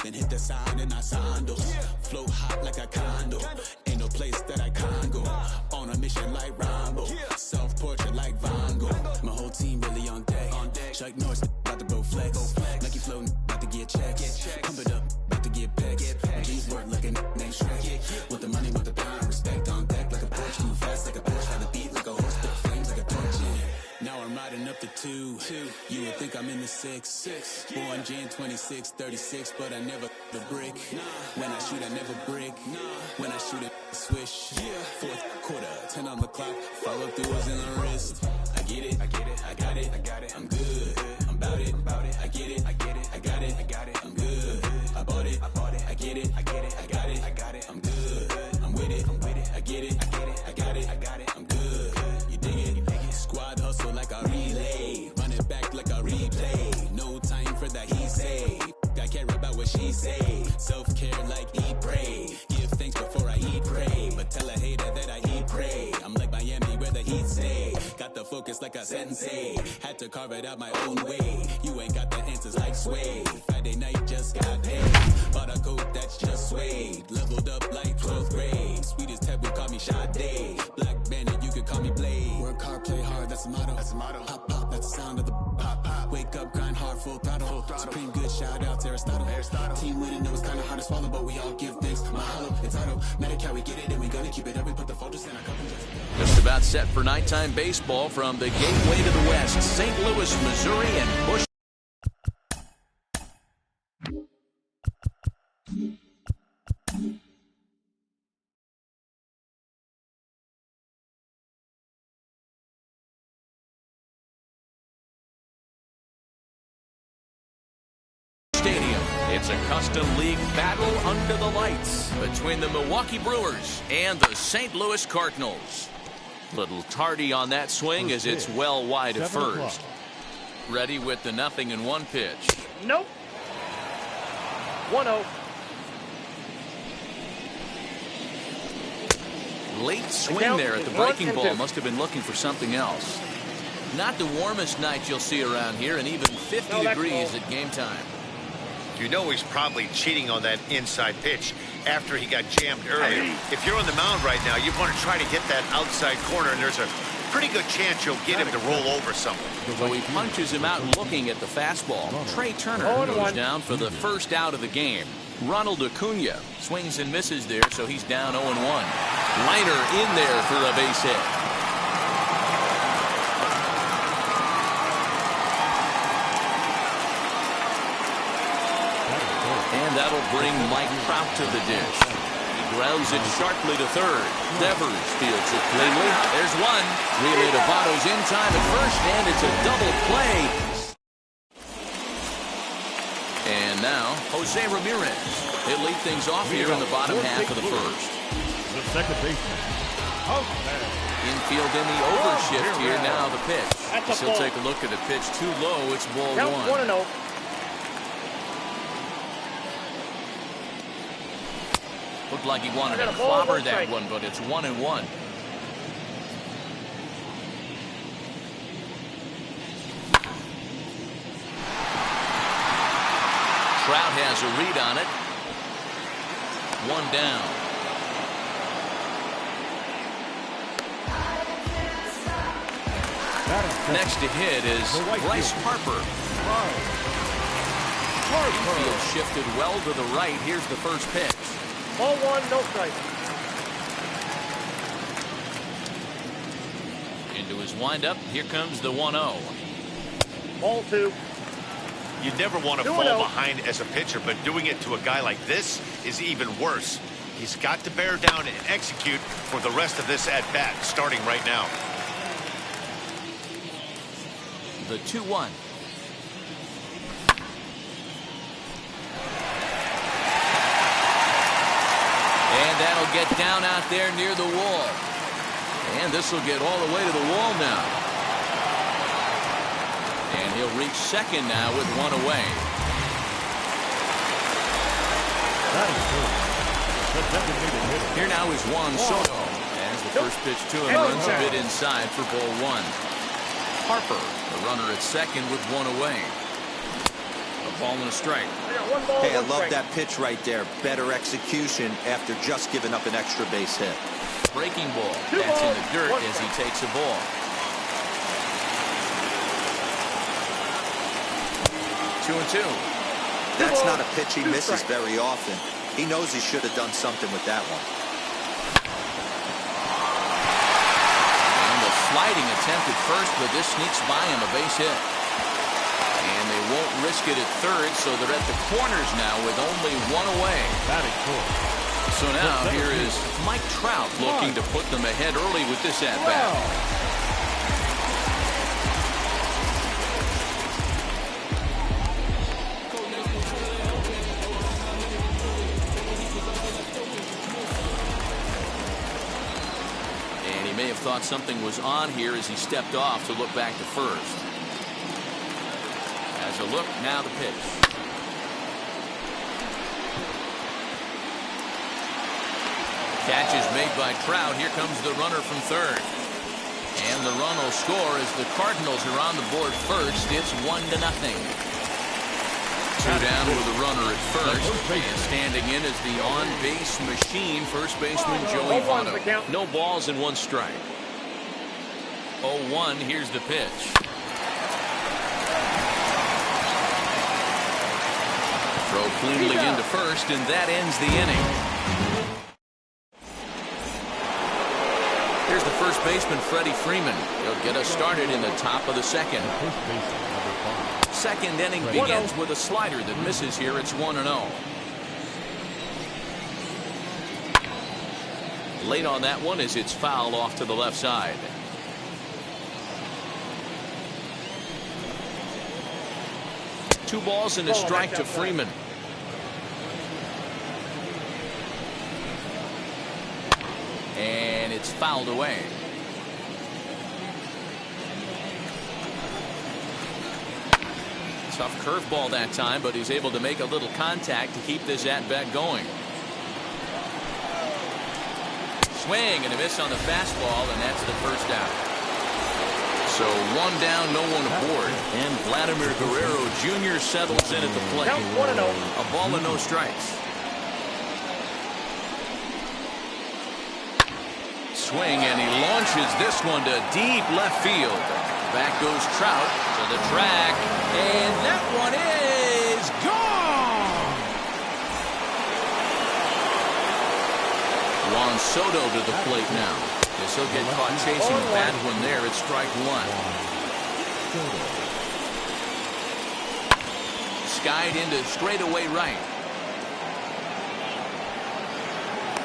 Then hit the sign and I signed those. Flow hot like a condo. Ain't no place that I can't go. On a mission like Rambo. Self-portrait like Van Gogh. My whole team really on deck. Chuck Norris about to go flex. Nike flow about to get checks. Pump it up, about to get bags. My G's work like a named Shrek. Want the money, want the power, respect on deck like a Porsche. Move fast like a Porsche. Have the beat like a horse, but the flames like a torch. Now I'm riding up the 2. You would think I'm in the 6. Born Jan 26, 36, but I never the brick. When I shoot, I never brick. When I shoot, I swish. Fourth quarter, 10 on the clock. Follow through was in the wrist. I get it, I got it, I'm good. I'm about it, I get it, I got it, I'm good. I bought it, I get it, I got it, I'm good. I'm with it, I get it, I got it, I'm good. You dig it? Squad hustle like a relay. Run it back like a replay. No time for that he say. I care about what she say. Self-care like eat, pray. Give thanks before I eat, pray. But tell a hater that I eat, pray. I'm like Miami where the heat say. Got the focus like a sensei. Had to carve it out my own way. You ain't got the answers like Sway. Friday night just got paid. Bought a coat that's just suede. Leveled up like 12th grade. Sweetest taboo call me Sade. Black Bandit, you could call me Blade. Work hard, play hard, that's the motto. Pop, pop, that's the sound of the pop, pop. Wake up, grind hard, full throttle. Supreme good, shout out to Aristotle. Team winning, it was kinda hard to swallow, but we all give thanks. Mahalo, it's auto. Medical, we get it, and we gonna keep it up. We put the focus in our couple. Just about set for nighttime baseball from the gateway to the west, St. Louis, Missouri, and Bush. Stadium. It's a custom league battle under the lights between the Milwaukee Brewers and the St. Louis Cardinals. Little tardy on that swing as it's well wide of first. Ready with the 0-1 pitch. Nope. 1-0. Late swing there at the breaking ball. Must have been looking for something else. Not the warmest night you'll see around here, and even 50 degrees at game time. You know he's probably cheating on that inside pitch after he got jammed earlier. If you're on the mound right now, you want to try to hit that outside corner, and there's a pretty good chance you'll get him to roll over someone. So he punches him out looking at the fastball. Trey Turner goes down for the first out of the game. Ronald Acuna swings and misses there, so he's down 0-1. Liner in there for a base hit. And that'll bring Mike Trout to the dish. He grounds it sharply to third. Devers fields it cleanly. There's one. Relay to Votto's in time at first, and it's a double play. And now, Jose Ramirez. He'll lead things off here in the bottom half of the first. The second baseman. Infield in the overshift here. Now the pitch. He'll take a look at the pitch too low. It's ball one. 1-0. Looked like he wanted to clobber that one, but it's 1-1. Trout has a read on it. One down. Next to hit is Bryce Harper. Infield shifted well to the right. Here's the first pitch. Ball one, no strike. Into his windup. Here comes the 1-0. Ball two. You never want to fall behind as a pitcher, but doing it to a guy like this is even worse. He's got to bear down and execute for the rest of this at-bat, starting right now. The 2-1. And that'll get down out there near the wall. And this will get all the way to the wall now. And he'll reach second now with one away. Here now is Juan Soto. As the first pitch to him runs a bit inside for ball one. Harper, the runner at second with one away. A ball and a strike. 1 ball, Hey, I 1 love strike. that pitch right there. Better execution after just giving up an extra base hit. Breaking ball. 2 That's in balls, the dirt 1 as he strike. takes a ball. 2-2. That's not a pitch he 2 misses strikes. very often. He knows he should have done something with that one. And the sliding attempt at first, but this sneaks by him, a base hit. And they won't risk it at third, so they're at the corners now with only 1 away. Batting fourth. So now here is Mike Trout looking to put them ahead early with this at-bat. And he may have thought something was on here as he stepped off to look back to first. As a look, now the pitch. Catch is made by Trout. Here comes the runner from third. And the run will score as the Cardinals are on the board first. It's 1-0. 2 down with the runner at first. And standing in is the on-base machine, first baseman Joey 0-1's the Votto. count. No balls and 1 strike. 0-1, here's the pitch. Throw cleanly into first, and that ends the inning. Here's the first baseman, Freddie Freeman. He'll get us started in the top of the second. First baseman, number 5. Second inning begins with a slider that misses here. It's 1-0. Late on that one as it's fouled off to the left side. Two balls and a strike to Freeman. And it's fouled away. Tough curveball that time, but he's able to make a little contact to keep this at-bat going. Swing and a miss on the fastball, and that's the first out. So 1 down, no one aboard. And Vladimir Guerrero Jr. settles in at the plate. Count 1-0. A ball and no strikes. Swing, and he launches this one to deep left field. Back goes Trout to the track, and that one is gone. Juan Soto to the plate now. Guess he'll get caught chasing a bad one there at strike 1. Skied into straightaway right.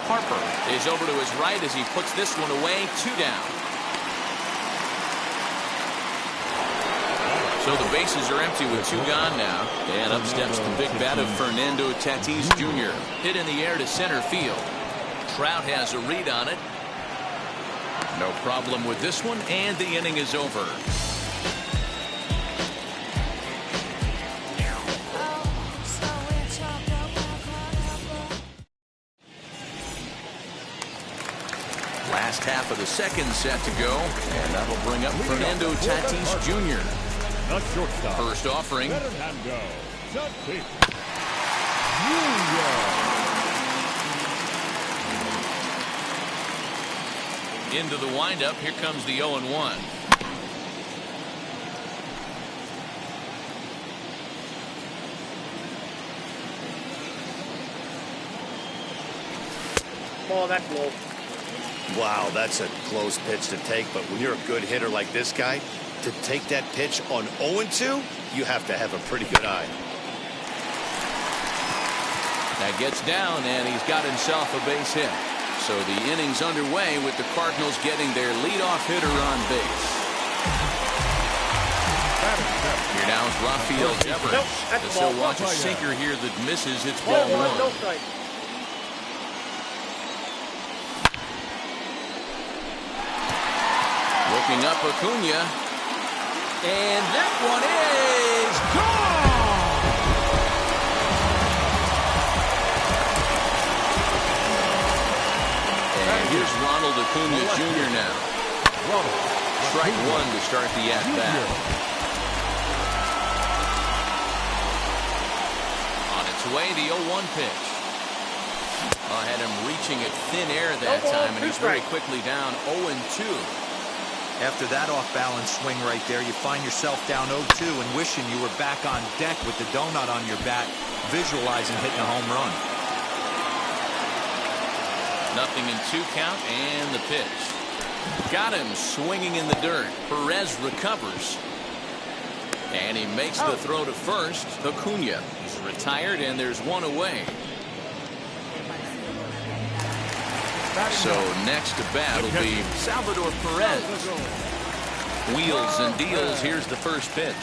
Harper is over to his right as he puts this one away. 2 down. So the bases are empty with 2 gone now. And up steps the big bat of Fernando Tatis Jr. Hit in the air to center field. Trout has a read on it. No problem with this one, and the inning is over. Last half of the second set to go, and that'll bring up Fernando Tatis Jr. The shortstop. First offering. Let him go. Tatis Jr. Into the windup. Here comes the 0-1. Ball, that's low. Wow, that's a close pitch to take, but when you're a good hitter like this guy, to take that pitch on 0-2, you have to have a pretty good eye. That gets down, and he's got himself a base hit. So the inning's underway with the Cardinals getting their leadoff hitter on base. Here now is Rafael Devers. Nope, that's As ball. he'll watch a sinker here that misses. It's Ball ball 1, no 1. strike. Looking up Acuna. And that one is gone! And here's Ronald Acuna Jr. now. Strike 1 to start the at-bat. On its Gets away the 0-1 pitch. Had him reaching at thin air that time, and he's very quickly down 0-2. After that off-balance swing right there, you find yourself down 0-2 and wishing you were back on deck with the donut on your bat, visualizing hitting a home run. 0-2 count, and the pitch. Got him swinging in the dirt. Perez recovers. And he makes the throw to first. Acuna is retired, and there's one away. So next to bat will be Salvador Perez. Wheels and deals. Here's the first pitch.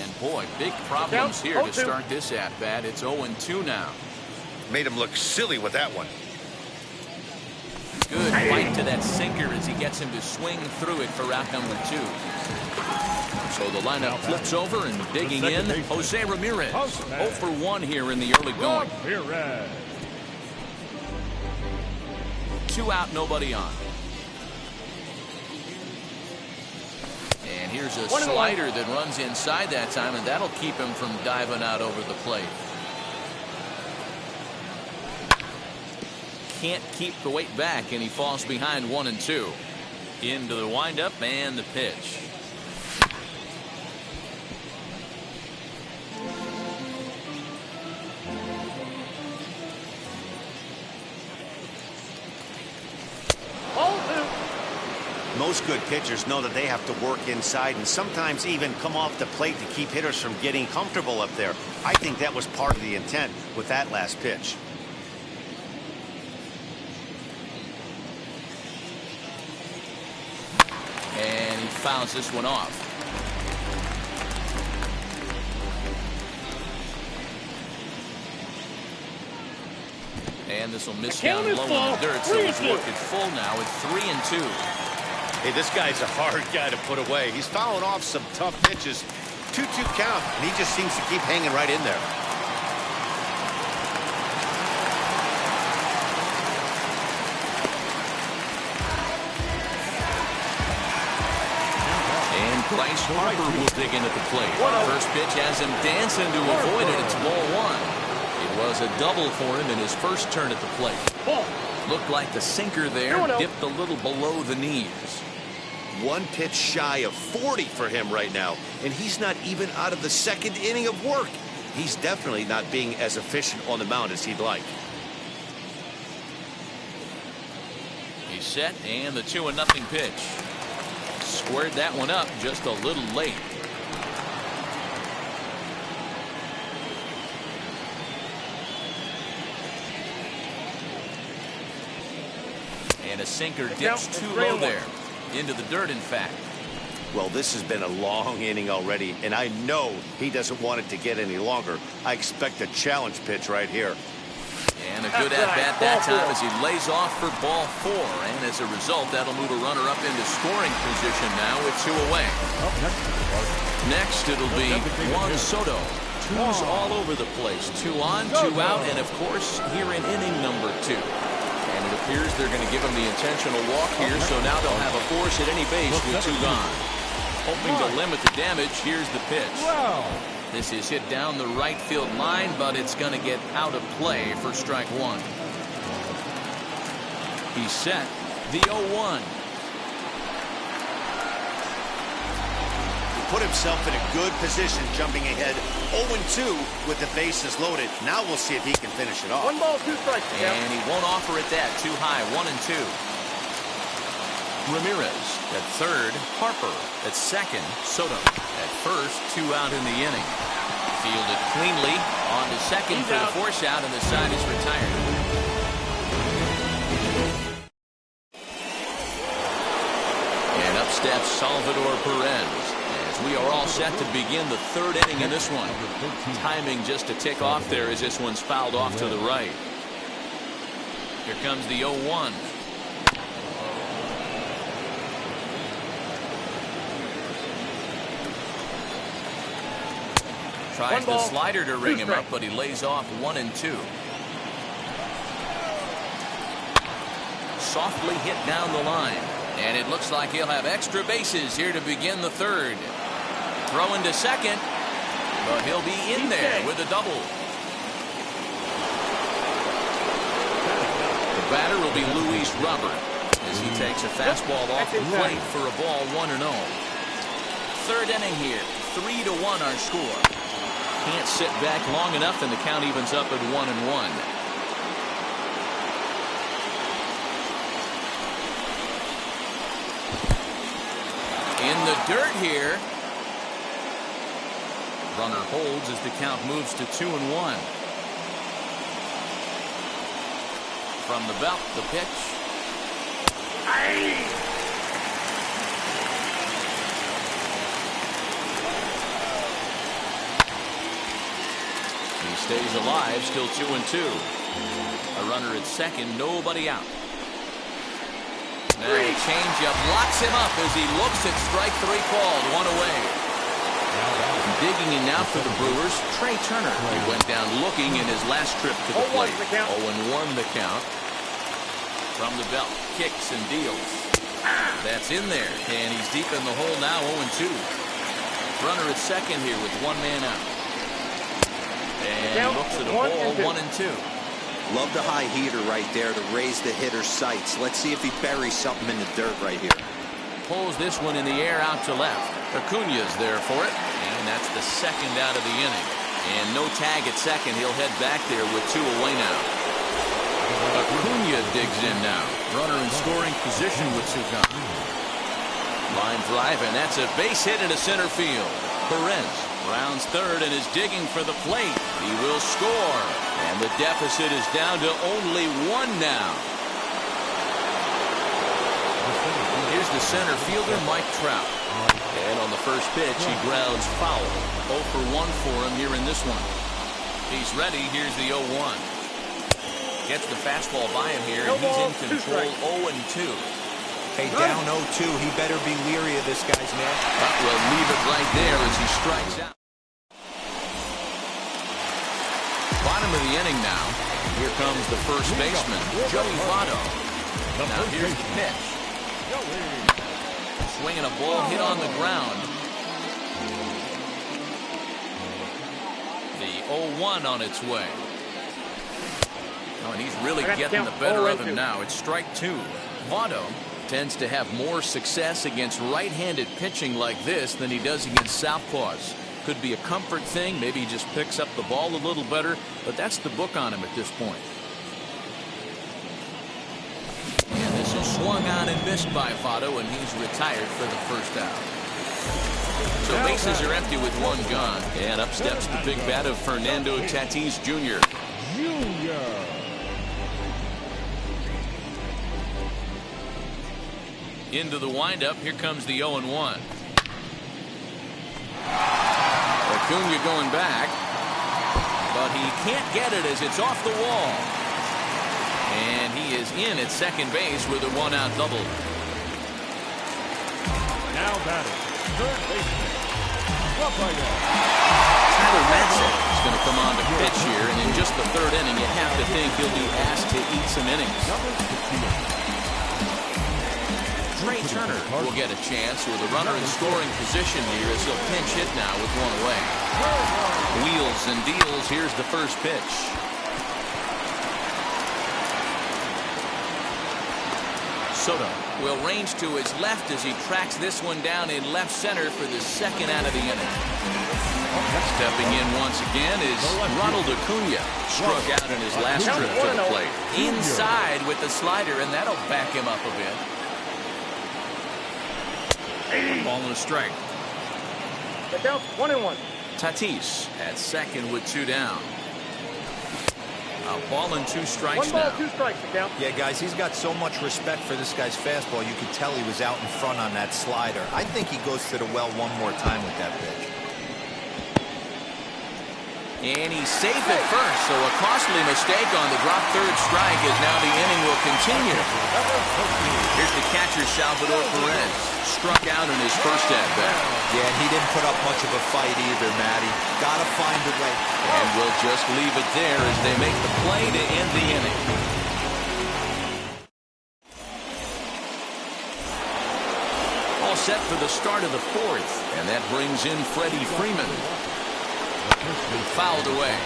And boy, big problems here to start this at bat. It's 0-2 now. Made him look silly with that one. Good fight to that sinker as he gets him to swing through it for out number 2. So the lineup flips over, and digging in, Jose Ramirez. 0 for 1 here in the early going. 2 out, nobody on. And here's a slider that runs inside that time, and that'll keep him from diving out over the plate. Can't keep the weight back, and he falls behind 1-2. Into the windup and the pitch. Most good pitchers know that they have to work inside and sometimes even come off the plate to keep hitters from getting comfortable up there. I think that was part of the intent with that last pitch. And he fouls this one off. And this will miss down low in the dirt, so he's working full now at 3-2. Hey, this guy's a hard guy to put away. He's fouling off some tough pitches. 2-2 count, and he just seems to keep hanging right in there. And Bryce Harper will dig in at the plate. First pitch has him dancing to avoid it. It's ball 1. It was a double for him in his first turn at the plate. Looked like the sinker there dipped a little below the knees. One pitch shy of 40 for him right now, and he's not even out of the second inning of work. He's definitely not being as efficient on the mound as he'd like. He's set, and the 2-0 pitch. Squared that one up just a little late. And a sinker dips too low there. Into the dirt, in fact. Well, this has been a long inning already, and I know he doesn't want it to get any longer. I expect a challenge pitch right here. And a good at-bat that time as he lays off for ball 4. And as a result, that'll move a runner up into scoring position now with 2 away. Next, it'll be Juan Soto. 2s all over the place. 2 on, 2 out, and of course, here in inning number 2. And it appears they're going to give him the intentional walk here, so now they'll have a force at any base with 2 gone. Hoping to limit the damage, here's the pitch. This is hit down the right field line, but it's going to get out of play for strike 1. He's set. The 0-1. Put himself in a good position, jumping ahead 0-2 with the bases loaded. Now we'll see if he can finish it off. 1 ball, 2 strikes. And he won't offer it that. Too high. 1-2. Ramirez at third. Harper at second. Soto at first. 2 out in the inning. Fielded cleanly on to second for the force out, and the side is retired. And up steps Salvador Perez. We are all set to begin the 3rd inning in this one. Timing just to tick off there as this one's fouled off to the right. Here comes the 0-1. Tries the slider to ring him up, but he lays off 1-2. Softly hit down the line. And it looks like he'll have extra bases here to begin the third. Throw into second, but he'll be in there with a double. The batter will be Luis Robert as he takes a fastball off the plate for a ball 1-0. Third inning here, 3-1 our score. Can't sit back long enough, and the count evens up at 1-1. In the dirt here. Runner holds as the count moves to 2-1. From the belt, the pitch. He stays alive, still 2-2. A runner at second, nobody out. Now a changeup locks him up as he looks at strike three called. One away. Digging in now for the Brewers, Trey Turner. He went down looking in his last trip to the plate. 0-1 the count. From the belt, kicks and deals. That's in there, and he's deep in the hole now, 0-2. Runner at second here with one man out. And looks at a ball, 1-2. Love the high heater right there to raise the hitter's sights. Let's see if he buries something in the dirt right here. Pulls this one in the air out to left. Acuña's there for it, and that's the second out of the inning. And no tag at second. He'll head back there with two away now. Acuña digs in now. Runner in scoring position with two gone. Line drive, and that's a base hit into center field. Perez rounds third and is digging for the plate. He will score, and the deficit is down to only one now. Here's the center fielder, Mike Trout. And on the first pitch, he grounds foul. 0 for 1 for him here in this one. He's ready. Here's the 0-1. Gets the fastball by him here, and he's in control. 0-2. Hey, down 0-2. He better be leery of this guy's man. We'll leave it right there as he strikes out. Bottom of the inning now. Here comes the first baseman, Joey Votto. Now here's the pitch. Swinging a ball hit on the ground. The 0-1 on its way. Oh, and he's really getting the better of him now. It's strike two. Votto tends to have more success against right-handed pitching like this than he does against southpaws. Could be a comfort thing. Maybe he just picks up the ball a little better, but that's the book on him at this point. And this is swung on and missed by Votto, and he's retired for the first out. So bases are empty with one gone, and up steps the big bat of Fernando Tatis Jr. Into the windup, here comes the 0-1. Acuña going back, but he can't get it as it's off the wall. And he is in at second base with a one-out double. Now batting, third baseman, Tyler Madsen is going to come on to pitch here, and in just the third inning, you have to think he'll be asked to eat some innings. Trey Turner will get a chance with a runner in scoring position here as he'll pinch hit now with one away. Wheels and deals. Here's the first pitch. Soto will range to his left as he tracks this one down in left center for the second out of the inning. Stepping in once again is Ronald Acuña. Struck out in his last trip to the plate. Inside with the slider, and that'll back him up a bit. Ball and a strike. The count 1-1. Tatis at second with two down. A ball and two strikes One ball, now. 2 strikes, the count. Yeah, guys, he's got so much respect for this guy's fastball. You could tell he was out in front on that slider. I think he goes to the well one more time with that pitch. And he's safe at first, so a costly mistake on the drop third strike as now the inning will continue. Here's the catcher, Salvador Perez. Struck out in his first at-bat. Yeah, and he didn't put up much of a fight either, Matty. Gotta find a way. And we'll just leave it there as they make the play to end the inning. all set for the start of the fourth. And that brings in Freddie Freeman. Fouled away.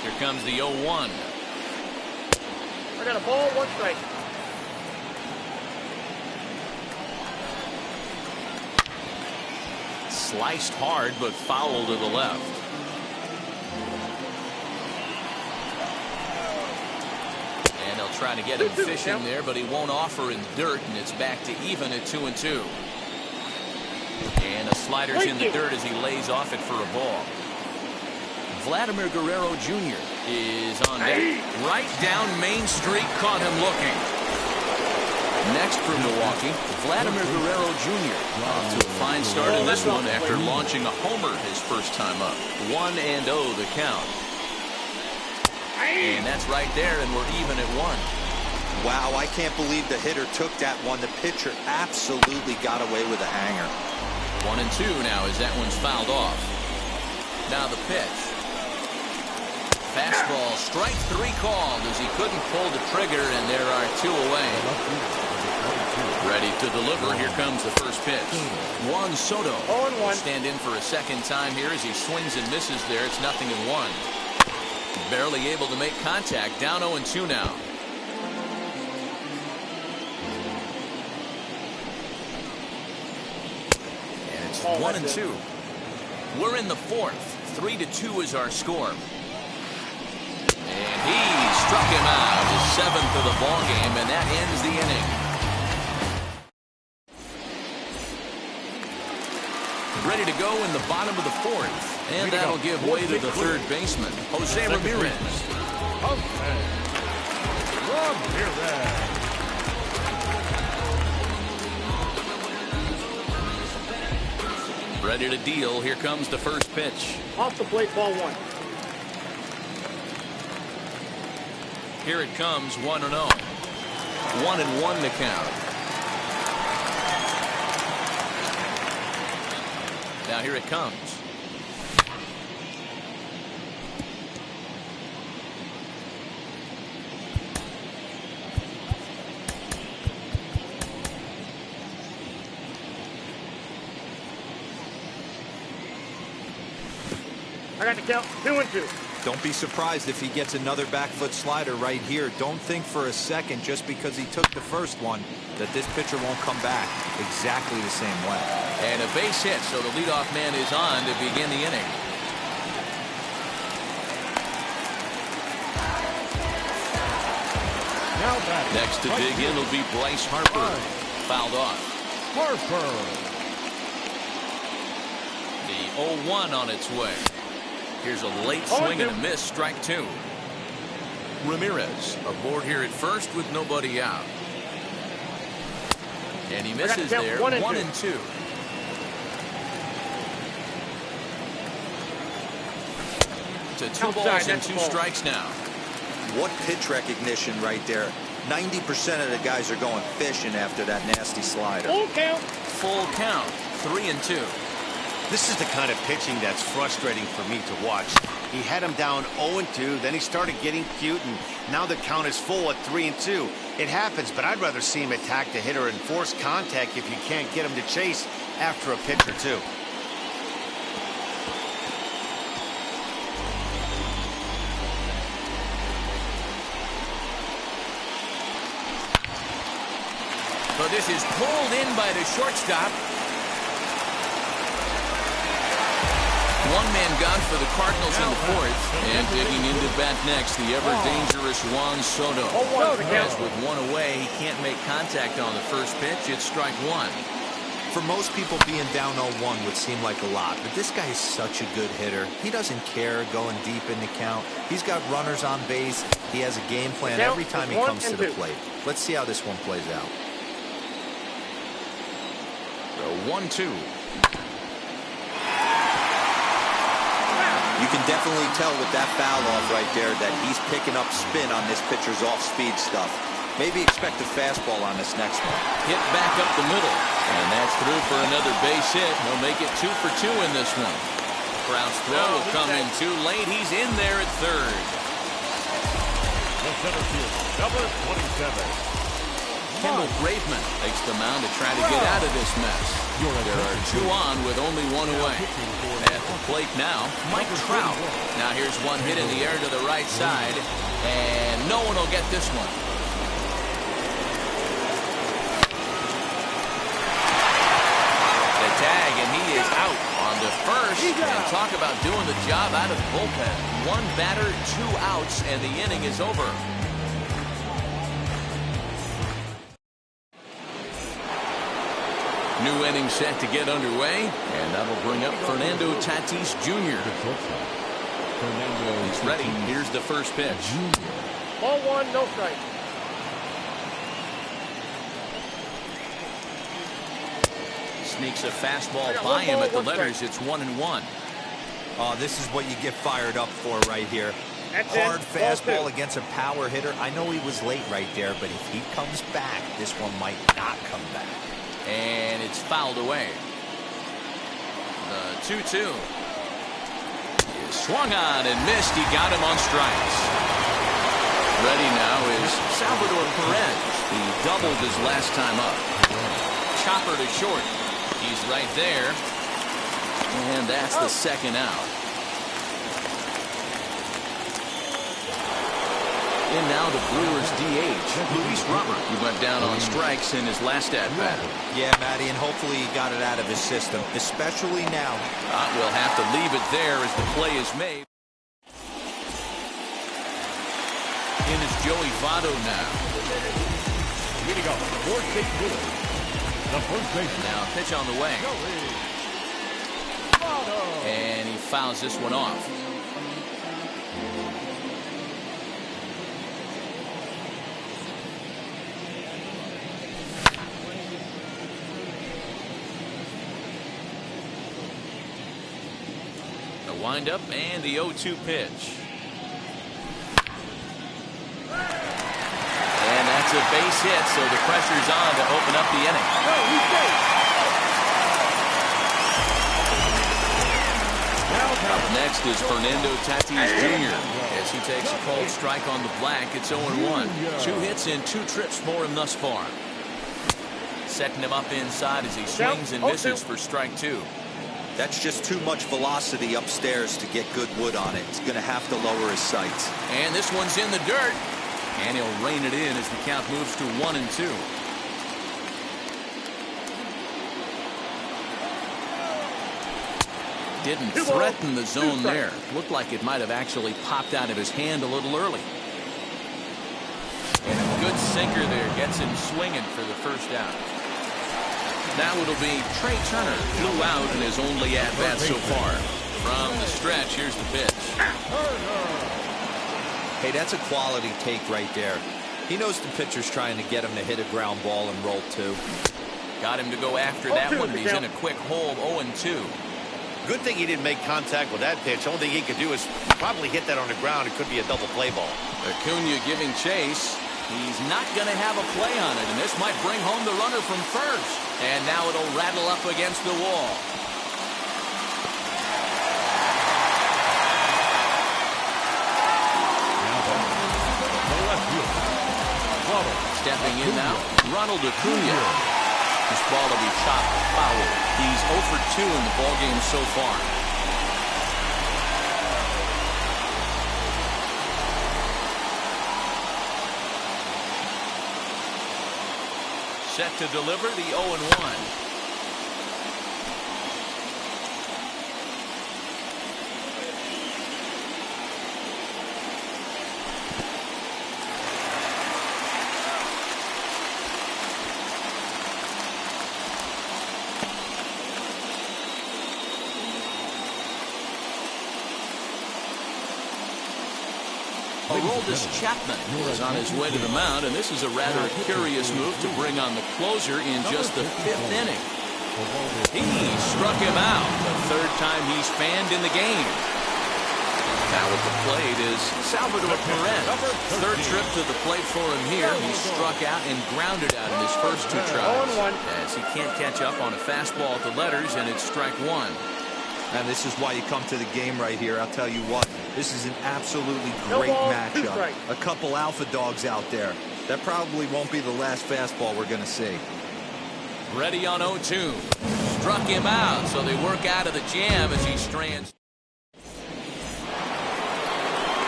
Here comes the 0-1. I got a ball, 1 strike. Sliced hard, but foul to the left. And they'll try to get him fishing there, but he won't offer in dirt, and it's back to even at 2-2. And a slider's in the dirt as he lays off it for a ball. Vladimir Guerrero Jr. is on deck. Right down Main Street, caught him looking. Next for Milwaukee, Vladimir Guerrero Jr. Off to a fine start in this one after launching a homer his first time up. 1-0 the count. And that's right there, and we're even at 1. Wow, I can't believe the hitter took that one. The pitcher absolutely got away with a hanger. 1-2 now as that one's fouled off. Now the pitch. Fastball, strike 3 called as he couldn't pull the trigger, and there are 2 away. Ready to deliver. Here comes the first pitch. Juan Soto will stand in for a second time here as he swings and misses there. It's 0-1. Barely able to make contact. Down 0-2 now. And it's 1-2. We're in the fourth. 3-2 is our score. And he struck him out, his 7th of the ball game, and that ends the inning. Ready to go in the bottom of the fourth, and that'll give way to the third baseman, Jose Ramirez. Ready to deal. Here comes the first pitch. Off the plate, ball 1. Here it comes, 1-0. 1-1 to count. Now here it comes. I got the count, 2-2. Don't be surprised if he gets another back foot slider right here. Don't think for a second, just because he took the first one, that this pitcher won't come back exactly the same way. And a base hit, so the leadoff man is on to begin the inning. Next to dig in will be Bryce Harper. Fouled off. The 0-1 on its way. Here's a late swing and a miss, strike 2. Ramirez aboard here at first with nobody out. And he misses there, 1-2. To 2 balls and 2 strikes now. What pitch recognition right there. 90% of the guys are going fishing after that nasty slider. Full count. Full count, 3-2. This is the kind of pitching that's frustrating for me to watch. He had him down 0-2, then he started getting cute, and now the count is full at 3-2. It happens, but I'd rather see him attack the hitter and force contact if you can't get him to chase after a pitch or 2. So this is pulled in by the shortstop. One-man gone for the Cardinals in the fourth. And digging into bat next, the ever-dangerous Juan Soto. As with 1 away, he can't make contact on the first pitch. It's strike 1. For most people, being down 0-1 would seem like a lot, but this guy is such a good hitter. He doesn't care going deep in the count. He's got runners on base. He has a game plan every time he comes to the plate. Let's see how this one plays out. So 1-2. You can definitely tell with that foul off right there that he's picking up spin on this pitcher's off-speed stuff. Maybe expect a fastball on this next one. Hit back up the middle. And that's through for another base hit. He'll make it 2 for 2 in this one. Brown's throw will come in too late. He's in there at third. The center field, number 27. Can Michael Graveman takes the mound to try to get out of this mess. There are 2 on with only 1 away. At the plate now, Mike Trout. Now here's one hit in the air to the right side, and no one will get this one. The tag, and he is out on the first. And talk about doing the job out of the bullpen. 1 batter, 2 outs, and the inning is over. New inning set to get underway, and that'll bring up Fernando Tatis Jr. He's ready. Here's the first pitch. Ball 1, no strike. Sneaks a fastball by him at the letters. It's 1-1. Oh, this is what you get fired up for right here. That's Hard it. fastball Ball 2. against a power hitter. I know he was late right there, but if he comes back, this one might not come back. And it's fouled away. The 2-2. Swung on and missed. He got him on strikes. Ready now is Salvador Perez. He doubled his last time up. Chopper to short. He's right there. And that's the second out. And now the Brewers DH, Luis Robert. He went down on strikes in his last at-bat. Yeah, Matty, and hopefully he got it out of his system, especially now. We'll have to leave it there as the play is made. In is Joey Votto now. Here we go. Fourth base Brewers. The first baseman. Now pitch on the way. And he fouls this one off. The windup and the 0-2 pitch. And that's a base hit, so the pressure's on to open up the inning. Up next is Fernando Tatis Jr. as he takes a cold strike on the black. It's 0-1. 2 hits and 2 trips for him thus far. Setting him up inside as he swings and misses for strike 2. That's just too much velocity upstairs to get good wood on it. He's going to have to lower his sights. And this one's in the dirt. And he'll rein it in as the count moves to 1-2. Didn't threaten the zone there. Looked like it might have actually popped out of his hand a little early. And a good sinker there gets him swinging for the first out. Now it'll be Trey Turner, flew out in his only at-bat so far. From the stretch, here's the pitch. Hey, that's a quality take right there. He knows the pitcher's trying to get him to hit a ground ball and roll 2. Got him to go after that one, but he's in a quick hold, 0-2. Good thing he didn't make contact with that pitch. Only thing he could do is probably hit that on the ground. It could be a double play ball. Acuna giving chase. He's not going to have a play on it, and this might bring home the runner from first. And now it'll rattle up against the wall. Stepping in now, Ronald Acuna. This ball will be chopped foul. He's 0 for 2 in the ballgame so far. Set to deliver the 0-1. Aroldis Chapman is on his way to the mound, and this is a rather curious move to bring on the closer in just the 5th inning. He struck him out the 3rd time he's fanned in the game. Now at the plate is Salvador Perez. 3rd trip to the plate for him here. He struck out and grounded out in his first 2 tries, as he can't catch up on a fastball at the letters, and it's strike 1. And this is why you come to the game right here. I'll tell you what, this is an absolutely great matchup. A couple alpha dogs out there. That probably won't be the last fastball we're going to see. Ready on 0-2. Struck him out, so they work out of the jam as he strands.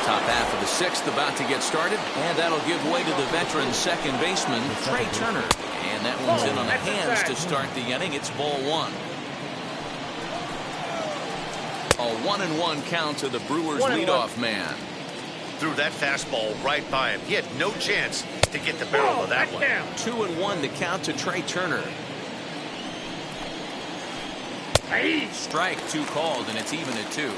Top half of the sixth about to get started, and that'll give way to the veteran second baseman, Trey Turner. And that one's in on the hands to start the inning. It's ball one. A 1-1 count to the Brewers leadoff man. Threw that fastball right by him. He had no chance to get the barrel of that one. 2-1 the count to Trey Turner. Strike two called, and it's even at 2.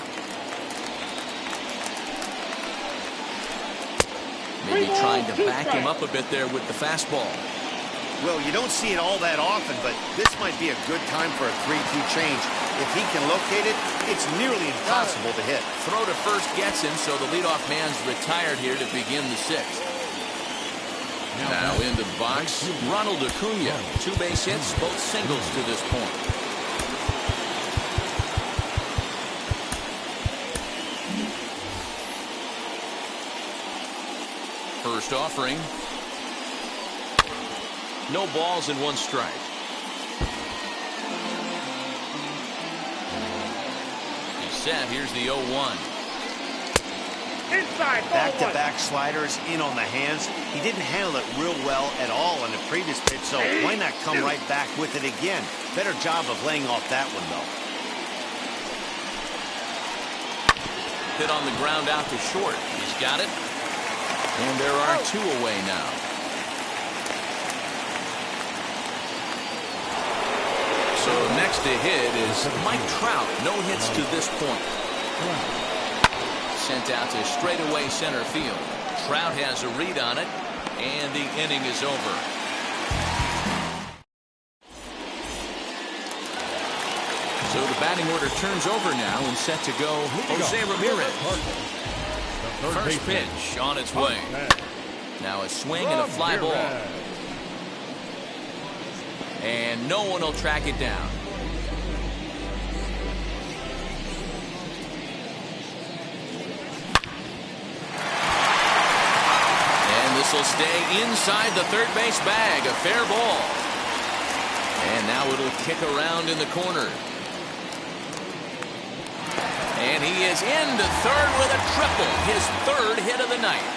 Maybe trying to back him up a bit there with the fastball. Well, you don't see it all that often, but this might be a good time for a 3-2 change. If he can locate it, it's nearly impossible to hit. Throw to first gets him, so the leadoff man's retired here to begin the sixth. Now into the box, Ronald Acuna. 2 base hits, both singles to this point. First offering. No balls and 1 strike. He's set. Here's the 0-1. Inside. Back-to-back sliders in on the hands. He didn't handle it real well at all on the previous pitch, so why not come right back with it again? Better job of laying off that one, though. Hit on the ground out to short. He's got it. And there are 2 away now. So next to hit is Mike Trout. No hits to this point. Sent out to straightaway center field. Trout has a read on it, and the inning is over. So the batting order turns over now and set to go Jose Ramirez. First pitch on its way. Now a swing and a fly ball. And no one will track it down. And this will stay inside the third base bag. A fair ball. And now it'll kick around in the corner. And he is into third with a triple. His 3rd hit of the night.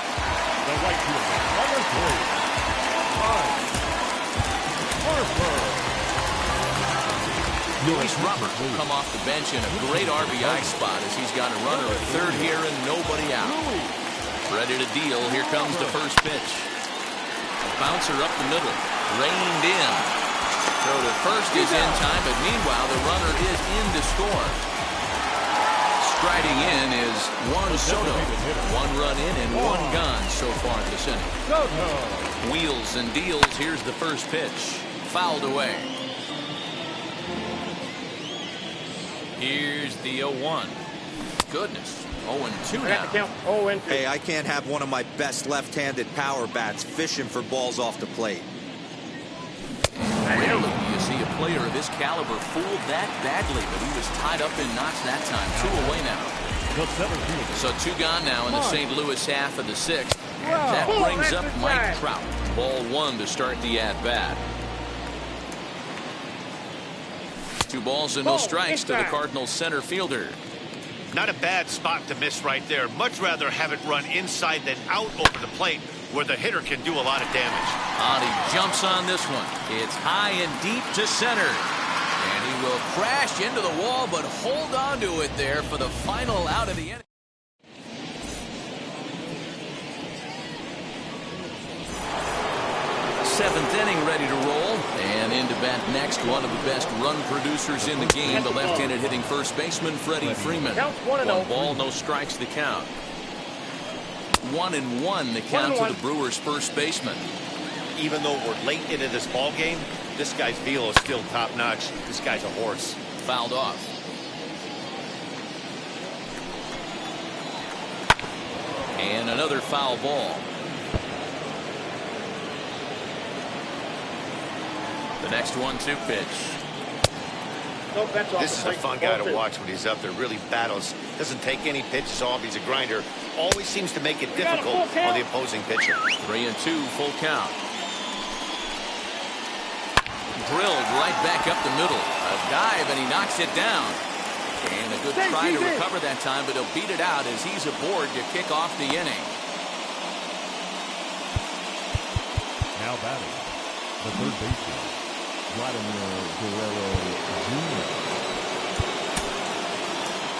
The right fielder, number 3, Luis Robert will come off the bench in a great RBI spot as he's got a runner at third here and nobody out. Ready to deal. Here comes the first pitch. A bouncer up the middle. Reined in. Throw to first is in time, but meanwhile the runner is in to score. Striding in is Juan Soto. 1 run in and 1 gone so far this inning. Wheels and deals. Here's the first pitch. Fouled away. Here's the 0-1. Goodness. 0-2 now. Hey, I can't have one of my best left-handed power bats fishing for balls off the plate. Rarely do you see a player of his caliber fooled that badly, but he was tied up in knots that time. 2 away now. So 2 gone now in the St. Louis half of the 6th. And that brings up Mike Trout. Ball 1 to start the at-bat. 2 balls and no strikes to the Cardinals center fielder. Not a bad spot to miss right there. Much rather have it run inside than out over the plate, where the hitter can do a lot of damage. And he jumps on this one. It's high and deep to center. And he will crash into the wall, but hold on to it there for the final out of the inning. Seventh inning ready to roll. And into bat next, one of the best run producers in the game, the left-handed hitting first baseman, Freddie Freeman. 1 ball, no strikes the count. 1-1 the count to the Brewers' first baseman. Even though we're late into this ball game, this guy's feel is still top-notch. This guy's a horse. Fouled off. And another foul ball. The next 1-2 pitch. No bets off This is the a plate. fun guy Ball to two. watch when he's up there. Really battles. Doesn't take any pitches off. He's a grinder. Always seems to make it difficult on the opposing pitcher. 3-2, full count. Drilled right back up the middle. A dive, and he knocks it down. And a good try to recover that time, but he'll beat it out as he's aboard to kick off the inning. Now batting, the third baseman, Vladimir Guerrero Jr.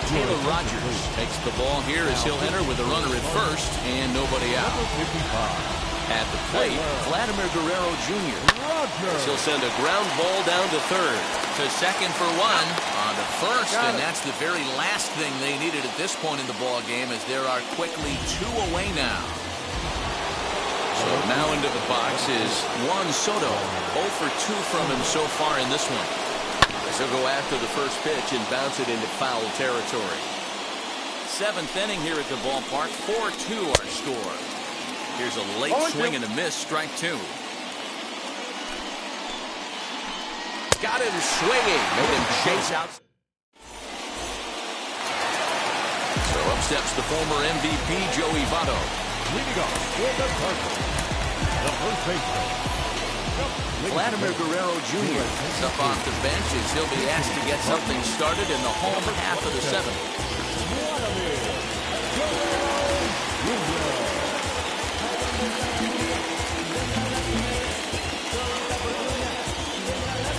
Taylor Rogers takes the ball here as he'll enter with a runner at first and nobody out. Number 55. At the plate, Vladimir Guerrero Jr. He'll send a ground ball down to third. To second for one. On to first, and that's the very last thing they needed at this point in the ball game, as there are quickly 2 away now. So now into the box is Juan Soto. 0 for 2 from him so far in this one. So go after the first pitch and bounce it into foul territory. 7th inning here at the ballpark. 4-2 our score. Here's a late swing and a miss. Strike 2. Got him swinging. Made him chase out. So up steps the former MVP, Joey Votto. Leading off with the Cardinals, the first baseman, Vladimir Guerrero Jr. is up off the bench as he'll be asked to get something started in the home half of the 7th.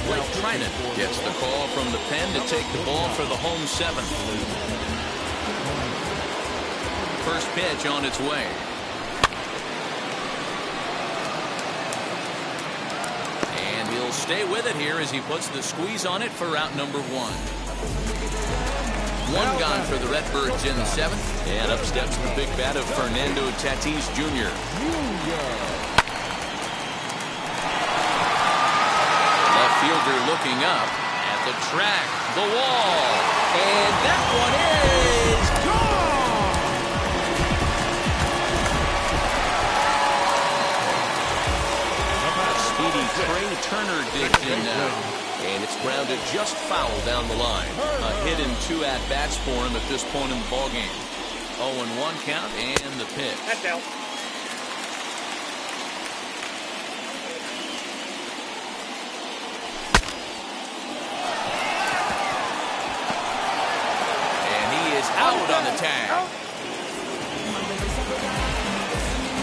Blake Trinan gets the call from the pen to take the ball for the home 7th. First pitch on its way. And he'll stay with it here as he puts the squeeze on it for out number 1. 1 gone for the Redbirds in the 7th. And up steps the big bat of Fernando Tatis Jr. Left fielder looking up at the track, the wall, and that one is gone! Speedy Trey Turner digs in now, and it's grounded just foul down the line. A hit and 2 at-bats for him at this point in the ballgame. 0-1 count and the pitch. That's out. Out on the tag.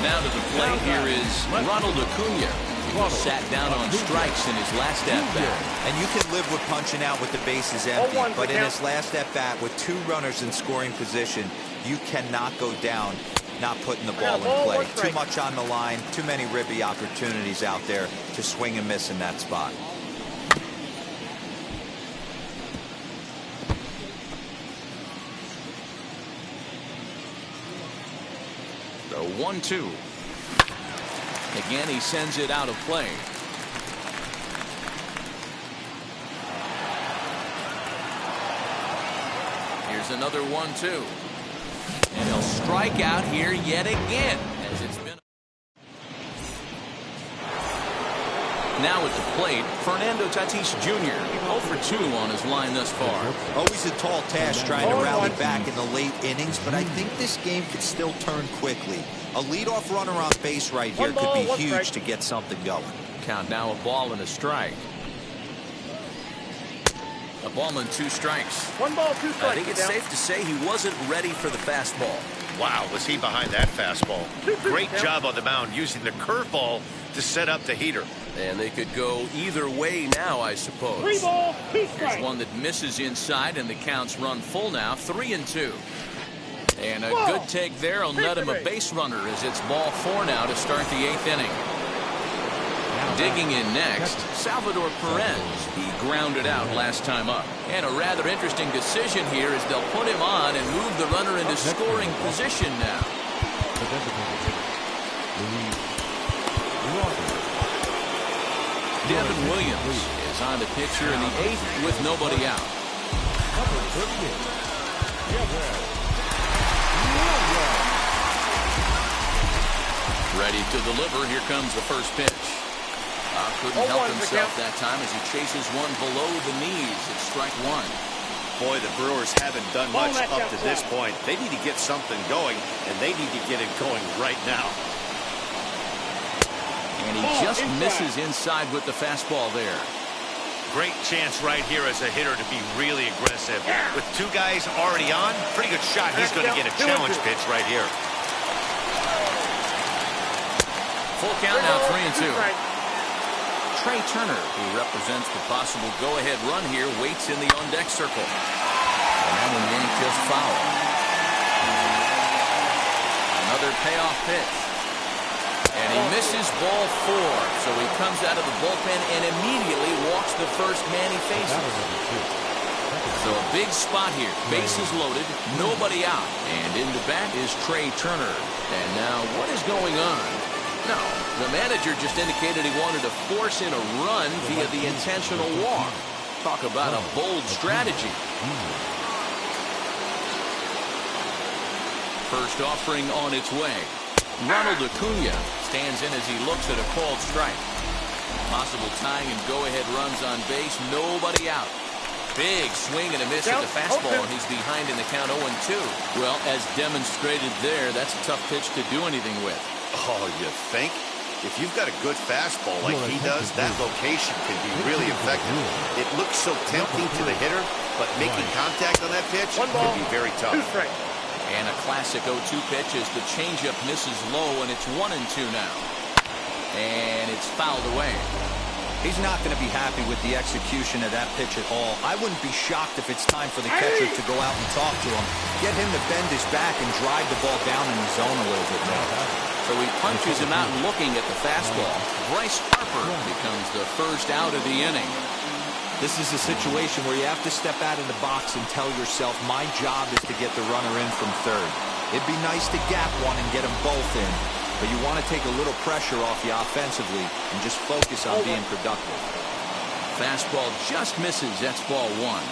Now to the plate here is Ronald Acuna. He sat down on strikes in his last at-bat. And you can live with punching out with the bases empty, but in his last at-bat with 2 runners in scoring position, you cannot go down not putting the ball in play. Too much on the line, too many ribby opportunities out there to swing and miss in that spot. The 1-2. Again, he sends it out of play. Here's another 1-2. And he'll strike out here yet again, as it's been. Now at the plate, Fernando Tatis Jr. 0 for 2 on his line thus far. Always a tall task trying to rally back in the late innings, but I think this game could still turn quickly. A leadoff runner on base right here could be huge to get something going. Count now, a ball and a strike. A ball and 2 strikes. 1 ball, 2 strikes. I think it's safe to say he wasn't ready for the fastball. Wow, was he behind that fastball. Great job on the mound using the curveball to set up the heater. And they could go either way now, I suppose. 3 ball, 2 strikes. Here's one that misses inside, and the counts run full now, 3-2. And a good take there will net him a base runner as it's ball 4 now to start the 8th inning. Digging in next, Salvador Perez. He grounded out last time up. And a rather interesting decision here as they'll put him on and move the runner into scoring position now. Devin Williams is on the pitch here in the 8th with nobody out. Ready to deliver. Here comes the first pitch. Couldn't help himself that time as he chases one below the knees. It's strike one. Boy, the Brewers haven't done much up to this point. They need to get something going, and they need to get it going right now. And he just misses inside with the fastball there. Great chance right here as a hitter to be really aggressive. With two guys already on, pretty good shot. He's going to get a challenge pitch right here. Full count now, 3-2. Trey Turner, who represents the possible go-ahead run here, waits in the on-deck circle. And that one yanked just foul. Another payoff pitch. And he misses ball 4. So he comes out of the bullpen and immediately walks the first man he faces. So a big spot here. Bases loaded, nobody out. And in the bat is Trey Turner. And now what is going on? No, the manager just indicated he wanted to force in a run via the intentional walk. Talk about a bold strategy. First offering on its way. Ronald Acuna stands in as he looks at a called strike. Possible tying and go-ahead runs on base, nobody out. Big swing and a miss at the fastball, and he's behind in the count 0-2. Well, as demonstrated there, that's a tough pitch to do anything with. Oh, you think? If you've got a good fastball like he does, that location can be really effective. It looks so tempting to the hitter, but making contact on that pitch can be very tough. And a classic 0-2 pitch as the changeup misses low, and it's 1-2 now. And it's fouled away. He's not going to be happy with the execution of that pitch at all. I wouldn't be shocked if it's time for the catcher to go out and talk to him. Get him to bend his back and drive the ball down in the zone a little bit more. So he punches him out looking at the fastball. Bryce Harper becomes the first out of the inning. This is a situation where you have to step out of the box and tell yourself, my job is to get the runner in from third. It'd be nice to gap one and get them both in. But you want to take a little pressure off you offensively and just focus on being productive. Fastball just misses. That's ball 1.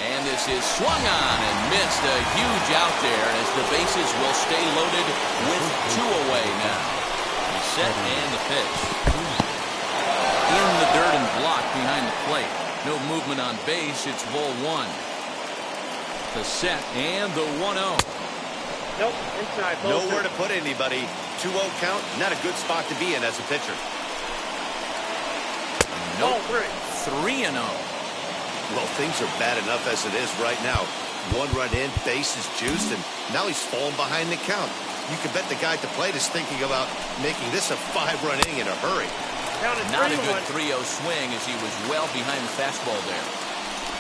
And this is swung on and missed. A huge out there as the bases will stay loaded with 2 away now. The set and the pitch. In the dirt and blocked behind the plate. No movement on base. It's ball 1. The set and the 1-0. Nope, inside. Nowhere to put anybody. 2-0 count, not a good spot to be in as a pitcher. Nope. 3-0. Well, things are bad enough as it is right now. 1 run in, base is juiced, and now he's falling behind the count. You can bet the guy at the plate is thinking about making this a 5-run inning in a hurry. Not a good 3-0 swing as he was well behind the fastball there.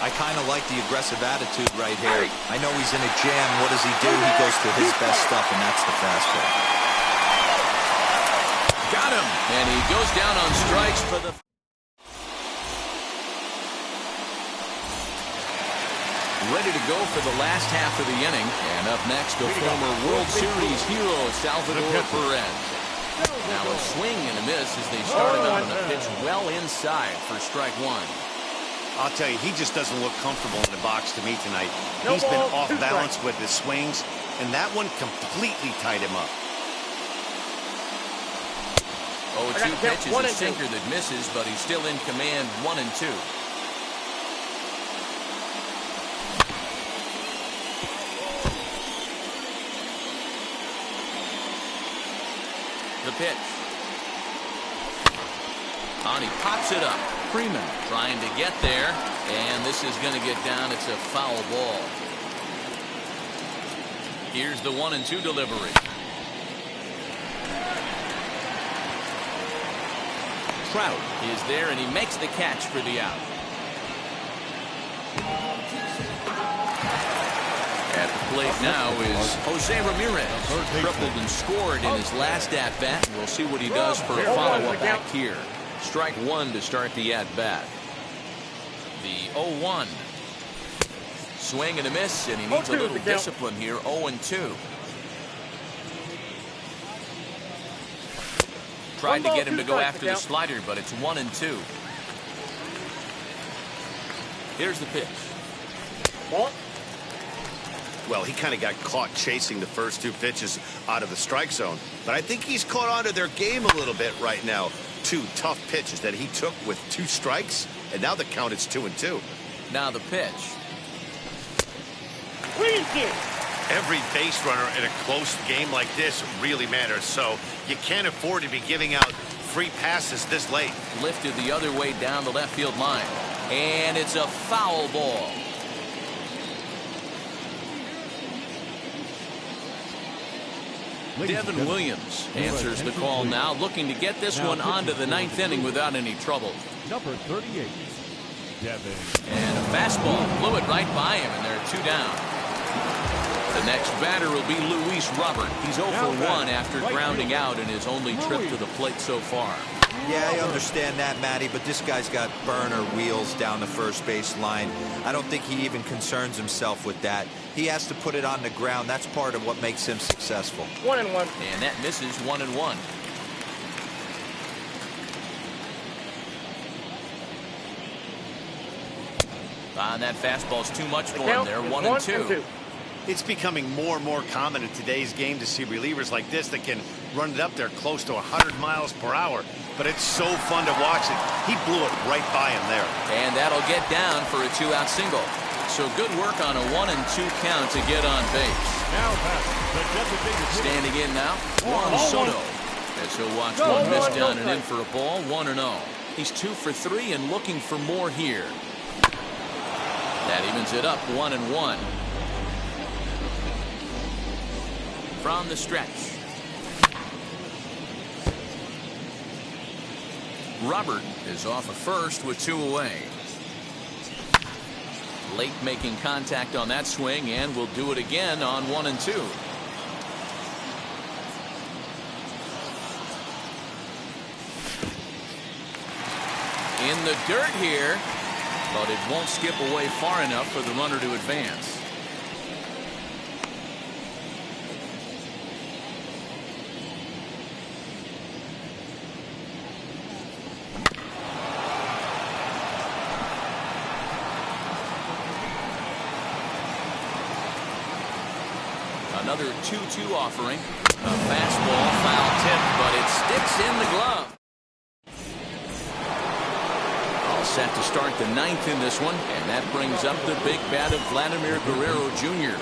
I kind of like the aggressive attitude right here. I know he's in a jam. What does he do? He goes to his best stuff, and that's the fastball. Got him. And he goes down on strikes for the... Ready to go for the last half of the inning. And up next, the former World Series hero, Salvador Perez. Now a swing and a miss as they start him out on a pitch well inside for strike 1. I'll tell you, he just doesn't look comfortable in the box to me tonight. He's been off balance with his swings, and that one completely tied him up. 0-2 pitch is a sinker that misses, but he's still in command. 1-2. The pitch. On, he pops it up. Freeman trying to get there, and this is going to get down. It's a foul ball. Here's the 1-2 delivery. Trout is there, and he makes the catch for the out. At the plate now is Jose Ramirez. Tripled and scored in his last at-bat. We'll see what he does for a follow-up act here. Strike 1 to start the at-bat. The 0-1. Swing and a miss, and he needs a little discipline here. 0-2. Tried to get him to go after the slider, but it's 1-2. Here's the pitch. Well, he kind of got caught chasing the first two pitches out of the strike zone. But I think he's caught on to their game a little bit right now. Two tough pitches that he took with 2 strikes, and now the count is 2-2. Now the pitch. Every base runner in a close game like this really matters, so you can't afford to be giving out free passes this late. Lifted the other way down the left field line. And it's a foul ball. Devin Williams answers the call now, looking to get this one onto the 9th inning without any trouble. Number 38, Devin. And a fastball blew it right by him, and they're 2 down. The next batter will be Luis Robert. He's 0 for 1 after grounding out in his only trip to the plate so far. Yeah, I understand that, Matty, but this guy's got burner wheels down the first base line. I don't think he even concerns himself with that. He has to put it on the ground. That's part of what makes him successful. 1-1. And that misses 1-1. That fastball's too much for him there. 1-2. It's becoming more and more common in today's game to see relievers like this that can run it up there close to 100 miles per hour. But it's so fun to watch it. He blew it right by him there. And that'll get down for a 2-out single. So good work on a 1-2 count to get on base. Now the designated Standing in now, Juan Soto. As he'll watch one miss down and in for a ball, 1-0. He's 2 for 3 and looking for more here. That evens it up, 1-1. From the stretch. Robert is off of first with 2 away. Late making contact on that swing, and will do it again on 1-2. In the dirt here, but it won't skip away far enough for the runner to advance. Another 2-2 offering. A fastball, foul tip, but it sticks in the glove. All set to start the 9th in this one, and that brings up the big bat of Vladimir Guerrero Jr.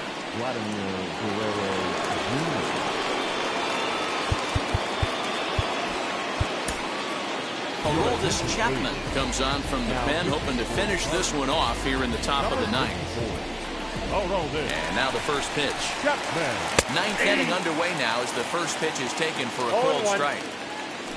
Aroldis Chapman comes on from the pen, hoping to finish this one off here in the top of the 9th. And now the first pitch. 9th inning underway now as the first pitch is taken for a cold strike.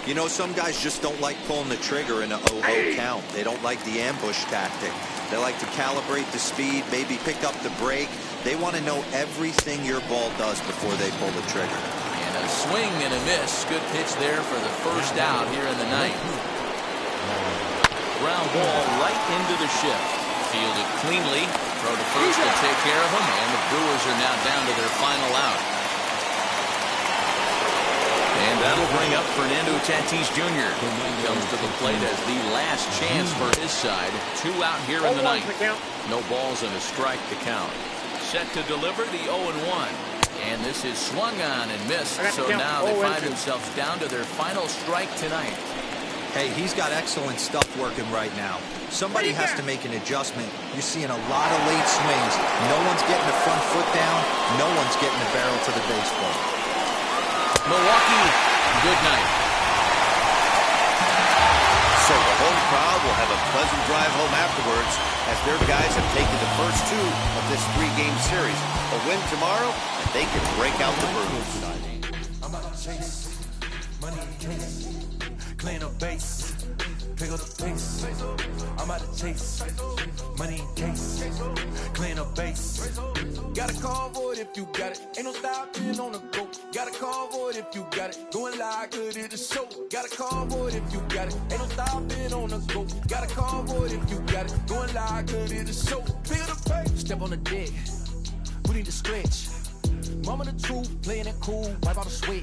You know, some guys just don't like pulling the trigger in a 0-0 count. They don't like the ambush tactic. They like to calibrate the speed, maybe pick up the break. They want to know everything your ball does before they pull the trigger. And a swing and a miss. Good pitch there for the first out here in the 9th. Ground ball right into the shift. Fielded cleanly. Throw to first to take care of him, and the Brewers are now down to their final out. And that'll bring up Fernando Tatis Jr. Comes to the plate as the last chance for his side. 2 out here in the 9th. No balls and a strike to count. Set to deliver the 0-1. And this is swung on and missed. So now they find themselves down to their final strike tonight. Hey, he's got excellent stuff working right now. Somebody has to make an adjustment. You're seeing a lot of late swings. No one's getting the front foot down. No one's getting the barrel to the baseball. Milwaukee, good night. So the home crowd will have a pleasant drive home afterwards as their guys have taken the first 2 of this 3-game series. A win tomorrow, and they can break out the Brewers. I'm about to chase money in case, clean up base, pick up the pace. I'm about to chase money in case, clean up base. Got a call for it if you got it. Ain't no stopping on the go. Got a call for it if you got it. Going live, good at the show. Got a call for it if you got it. Ain't no stopping on the go. Got a call for it if you got it. Going live, good at the show. Pick up the pace. Step on the deck. We need to stretch. Mama the truth, playing it cool, wipe out the sweat.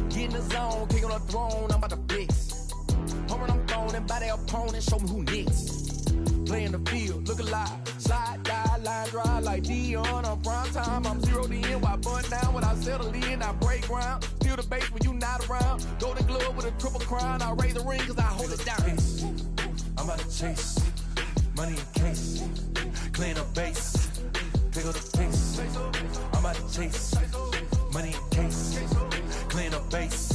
Get in the zone, king on the throne, I'm about to flex. Home run, I'm throwing by their opponent, show me who next. Play in the field, look alive, slide, die, line drive like Dion on prime time. with a triple crown. I raise the ring cause I hold it down. I'm about to chase money in case. Clean up base. Pick up the pace. I'm about to chase money in case. Clean up base.